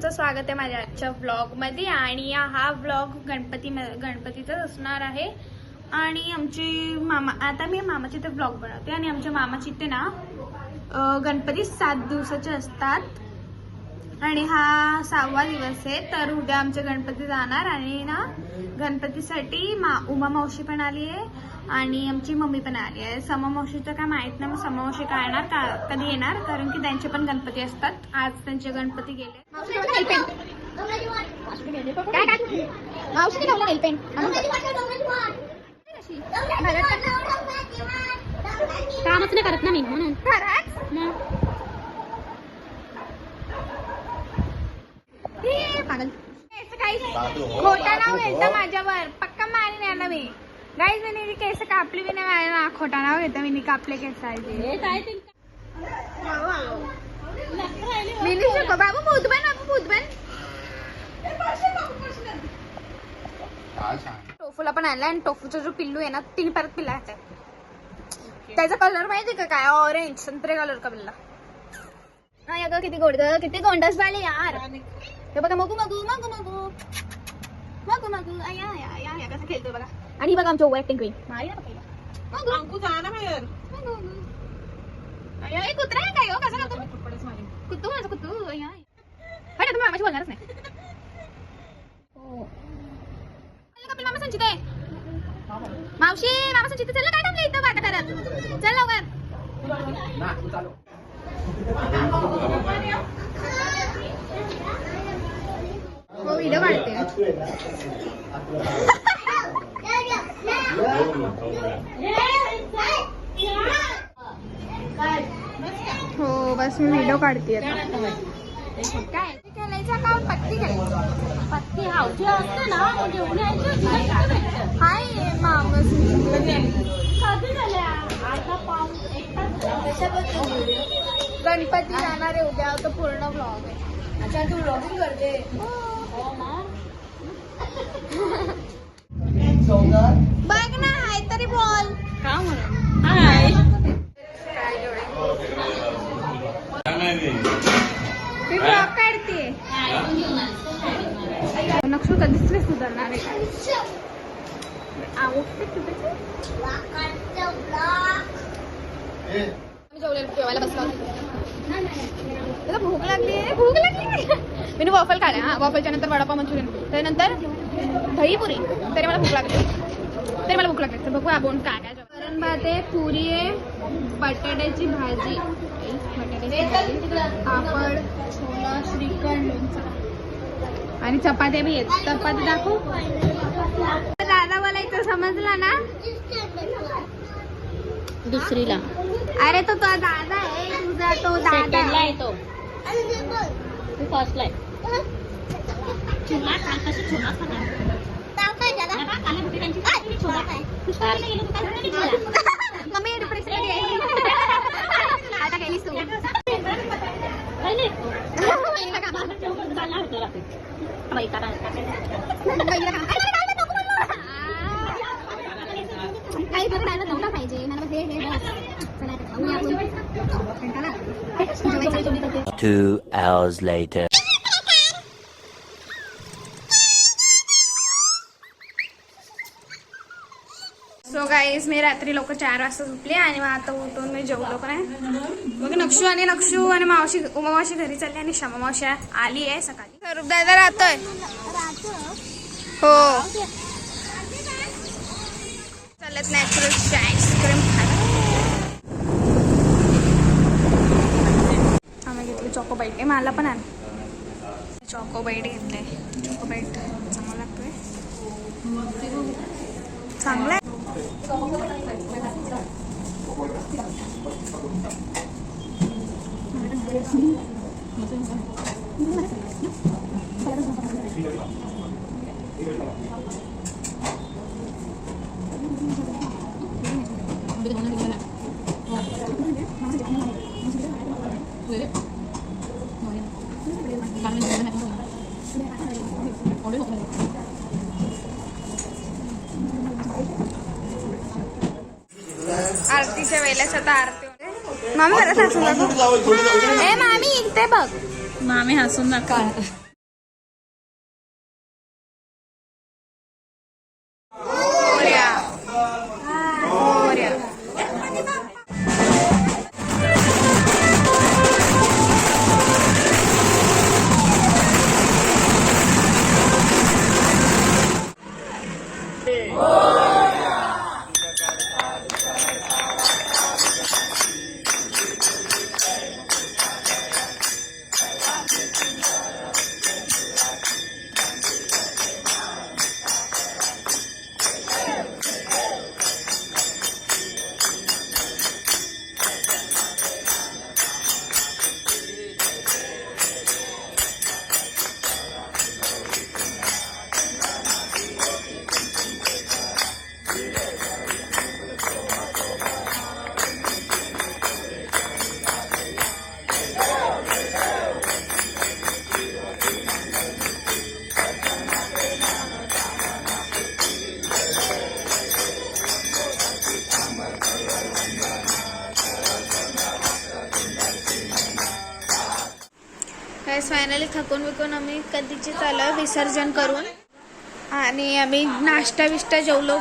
तुमचं स्वागत आहे माझ्या आजच्या व्लॉगमध्ये. आणि हा व्लॉग गणपतीचाच असणार आहे. आणि आमची मामा, आता मी मामाची ते व्लॉग बनवते. आणि आमच्या मामाची ते ना गणपती 7 दिवसाचे असतात आणि हा 6वा दिवस आहे. तर उद्या आमचे गणपती जाणार. आणि ना गणपतीसाठी उमा मावशी पण आली आहे आणि आमची मम्मी पण आली आहे. समा मावशीचं काय माहित नाही, मग समा मावशी काय येणार कधी येणार, कारण की त्यांचे पण गणपती असतात. आज त्यांचे गणपती गेले. कामच नाही करत ना मी म्हणून. खोटा नाव घेतं माझ्यावर, पक्का मारी नाही ना मी. गाईज मी केस कापली बी नाही ना, खोटा नाव घेतं मी कापले केस आहे. बाबू भूतबन टोफूला पण आणला. आणि टोफूचा जो पिल्लू आहे ना, तिने परत पिल्ला आहे. त्याचा कलर माहिती का काय, ऑरेंज संत्रे कलर का पिल्ला. हा अगं किती गोड ग, किती गोंडस बाले यार. हे बघा मगू मगू मगू मगू मगू मगू आया आया आया कसं खेळतोय बघा. आणि बघा आमच्या ऍक्टिंग क्वीन मारी ना पहिला. मगू जा ना बाहेर. आया हे कुत्रा आहे काय हो, कसं करतो कुत्तू, माझा कुत्तू. आया अरे तुम्ही मामाशी बोलणारच नाही. मामा संचित आहे. मावशी मामा संचित चल काय थांबले इथं वाटा करत. चल लवकर. हो व्हिडिओ काढते. हो बस मी व्हिडिओ काढते. काय खेळायचं का, पत्ती खेळायची. पत्ती हावची असते ना, घेऊन यायची. हाय मामा कधी झाल्या आता पाऊस एक तास. गणपती जाणार आहे उद्या, तो पूर्ण व्लॉग आहे. अच्छा तू व्लॉगिंग करते. हो ना. बघ ना हाय तरी बोल. का म्हणून हाय मी व्लॉग काढते. नक्षू कधीच नाही सुधारणार आहे. जेवलेलं जेवायला बसला होता. भूक लागली मी वॉफल काढला. हा वॉफलच्या नंतर वडापाव मंचुरियन, त्यानंतर दहीपुरी. तरी मला भूक लागली तर बघू आपण काय काय. वरण भात आहे, पुरी आहे, बटाट्याची भाजी, पापड, छोला, श्रीखंड, लोणचं आणि चपात्या बी आहेत. चपाती दाखवू. दादा बोलायचं समजलं ना. दुसरीला. अरे तो दादा आहे तुझा, तो दादा आहे तो. तू फर्स्टला आहे. मम्मी आता गेलीस तू. काही बघायला नव्हता पाहिजे मला. 2 hours later. सो गाईज मी रात्री लोक 4 वाजता झोपली आणि मग आता उठून मी जेवलो पण आहे. मग नक्षू आणि मावशी, उमा मावशी घरी चालली आणि शमा मावशी आली आहे सकाळी. स्वरूप दादा राहतोय. हो चालत नॅचरल आईस्क्रीम खायला. आम्ही घेतली चॉकोबाईट. आहे मला पण आण. चॉकोबाईट घेतलंय. चॉकोबाईट चांगला लागतोय. चांगला आहे. आरतीच्या वेळेलाच आता आरती. मामी खरंच हसून दाखव. ए मामी इथे बघ. मामी हसून नका. गाईस फायनली थकून विकून आम्ही कधीची चालू विसर्जन करून आणि आम्ही नाश्ता बिष्टा जेवलो